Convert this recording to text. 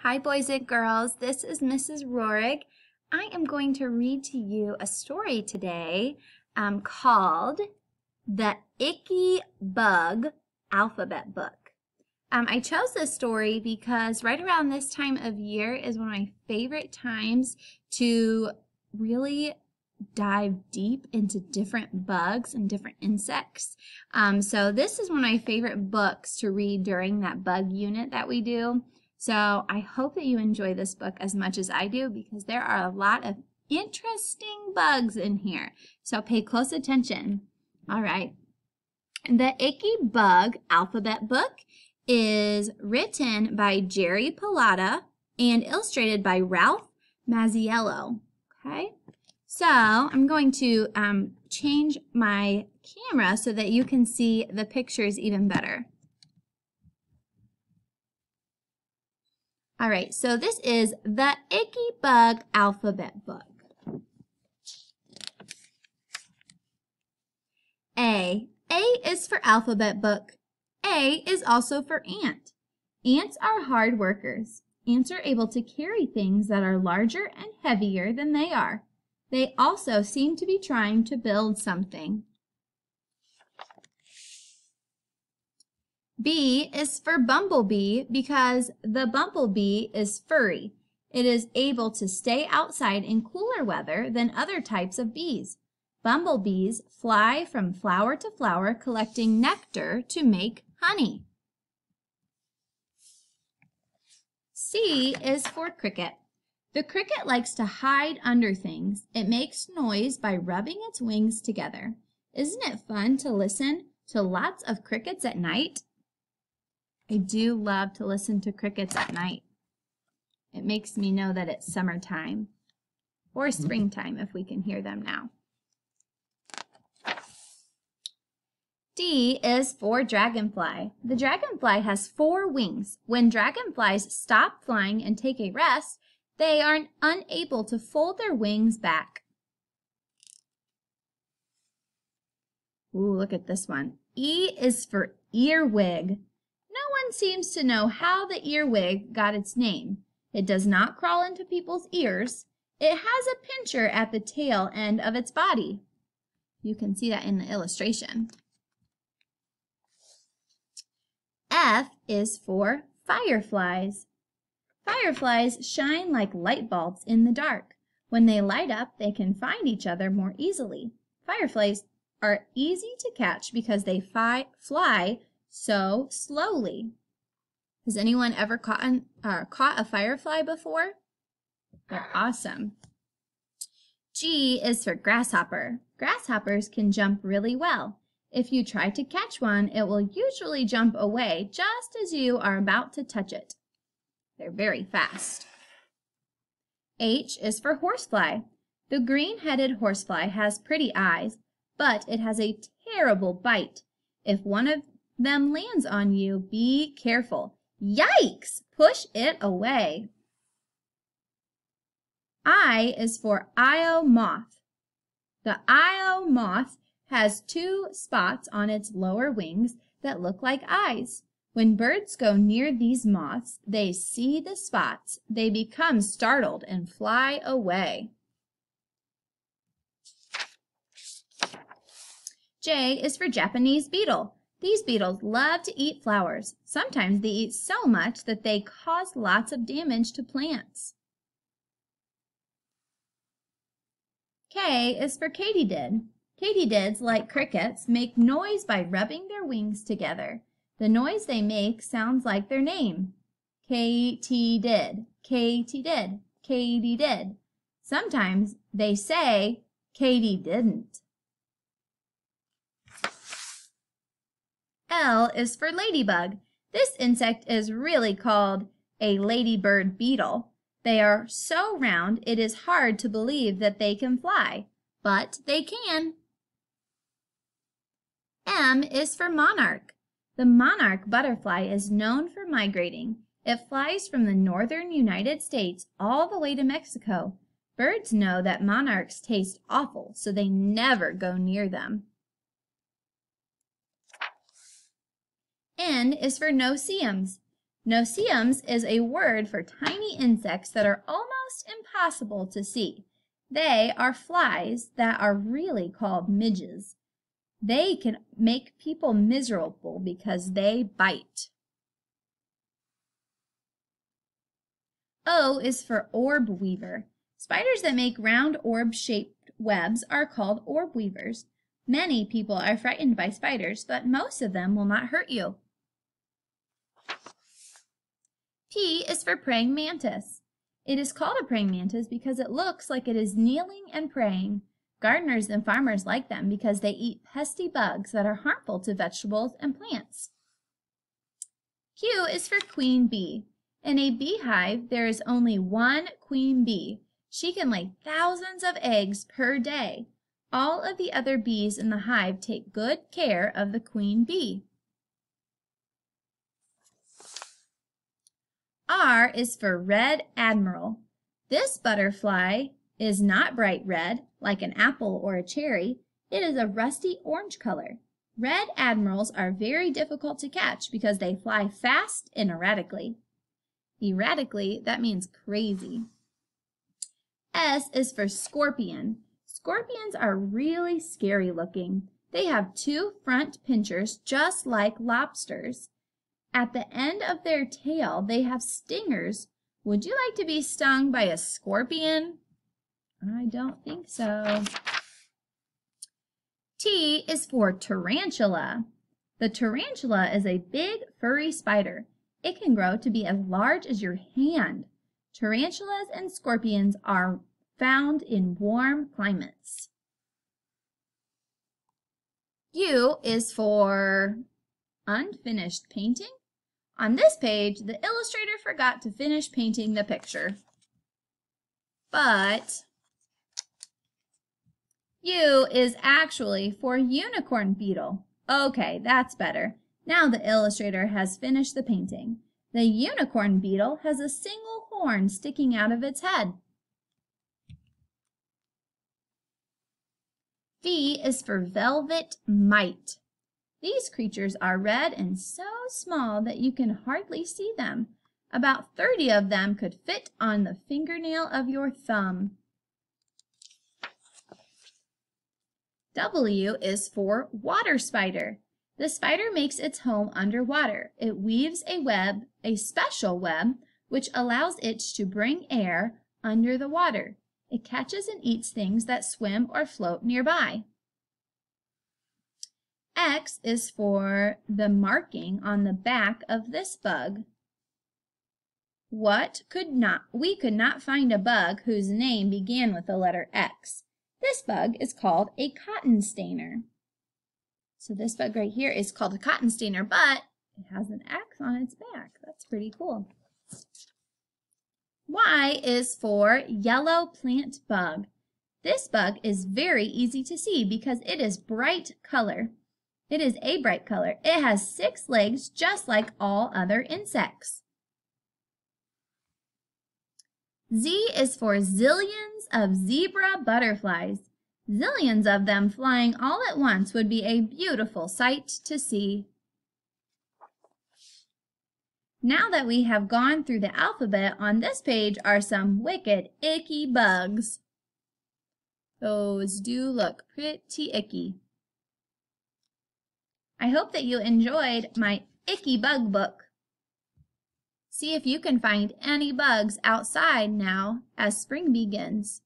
Hi, boys and girls. This is Mrs. Rohrig. I am going to read to you a story today called The Icky Bug Alphabet Book. I chose this story because right around this time of year is one of my favorite times to really dive deep into different bugs and different insects. So this is one of my favorite books to read during that bug unit that we do. So I hope that you enjoy this book as much as I do because there are a lot of interesting bugs in here. So pay close attention. All right. The Icky Bug Alphabet Book is written by Jerry Pallotta and illustrated by Ralph Mazziello. Okay. So I'm going to change my camera so that you can see the pictures even better. All right, so this is the Icky Bug Alphabet Book. A. A is for alphabet book. A is also for ant. Ants are hard workers. Ants are able to carry things that are larger and heavier than they are. They also seem to be trying to build something. B is for bumblebee because the bumblebee is furry. It is able to stay outside in cooler weather than other types of bees. Bumblebees fly from flower to flower collecting nectar to make honey. C is for cricket. The cricket likes to hide under things. It makes noise by rubbing its wings together. Isn't it fun to listen to lots of crickets at night? I do love to listen to crickets at night. It makes me know that it's summertime or springtime if we can hear them now. D is for dragonfly. The dragonfly has 4 wings. When dragonflies stop flying and take a rest, they are unable to fold their wings back. Ooh, look at this one. E is for earwig. No one seems to know how the earwig got its name. It does not crawl into people's ears. It has a pincher at the tail end of its body. You can see that in the illustration. F is for fireflies. Fireflies shine like light bulbs in the dark. When they light up, they can find each other more easily. Fireflies are easy to catch because they fly so slowly. Has anyone ever caught a firefly before? They're awesome. G is for grasshopper. Grasshoppers can jump really well. If you try to catch one, it will usually jump away just as you are about to touch it. They're very fast. H is for horsefly. The green-headed horsefly has pretty eyes, but it has a terrible bite. If one of them lands on you, be careful. Yikes! Push it away. I is for Io moth. The Io moth has 2 spots on its lower wings that look like eyes. When birds go near these moths, they see the spots. They become startled and fly away. J is for Japanese beetle. These beetles love to eat flowers. Sometimes they eat so much that they cause lots of damage to plants. K is for katydid. Katydids, like crickets, make noise by rubbing their wings together. The noise they make sounds like their name. Katydid, katydid, katydid. Sometimes they say Katy didn't. L is for ladybug. This insect is really called a ladybird beetle. They are so round it is hard to believe that they can fly, but they can. M is for monarch. The monarch butterfly is known for migrating. It flies from the northern United States all the way to Mexico. Birds know that monarchs taste awful, so they never go near them. N is for no-see-ums. No-see-ums is a word for tiny insects that are almost impossible to see. They are flies that are really called midges. They can make people miserable because they bite. O is for orb weaver. Spiders that make round orb-shaped webs are called orb weavers. Many people are frightened by spiders, but most of them will not hurt you. P is for praying mantis. It is called a praying mantis because it looks like it is kneeling and praying. Gardeners and farmers like them because they eat pesky bugs that are harmful to vegetables and plants. Q is for queen bee. In a beehive, there is only one queen bee. She can lay thousands of eggs per day. All of the other bees in the hive take good care of the queen bee. R is for red admiral. This butterfly is not bright red, like an apple or a cherry. It is a rusty orange color. Red admirals are very difficult to catch because they fly fast and erratically. Erratically, that means crazy. S is for scorpion. Scorpions are really scary looking. They have two front pinchers just like lobsters. At the end of their tail, they have stingers. Would you like to be stung by a scorpion? I don't think so. T is for tarantula. The tarantula is a big, furry spider. It can grow to be as large as your hand. Tarantulas and scorpions are found in warm climates. U is for unfinished painting. On this page, the illustrator forgot to finish painting the picture. But U is actually for unicorn beetle. Okay, that's better. Now the illustrator has finished the painting. The unicorn beetle has a single horn sticking out of its head. V is for velvet mite. These creatures are red and so small that you can hardly see them. About 30 of them could fit on the fingernail of your thumb. W is for water spider. The spider makes its home underwater. It weaves a web, a special web, which allows it to bring air under the water. It catches and eats things that swim or float nearby. X is for the marking on the back of this bug. We could not find a bug whose name began with the letter X. This bug is called a cotton stainer. So this bug right here is called a cotton stainer, but it has an X on its back. That's pretty cool. Y is for yellow plant bug. This bug is very easy to see because it is bright color. It is a bright color. It has 6 legs just like all other insects. Z is for zillions of zebra butterflies. Zillions of them flying all at once would be a beautiful sight to see. Now that we have gone through the alphabet, on this page are some wicked, icky bugs. Those do look pretty icky. I hope that you enjoyed my icky bug book. See if you can find any bugs outside now as spring begins.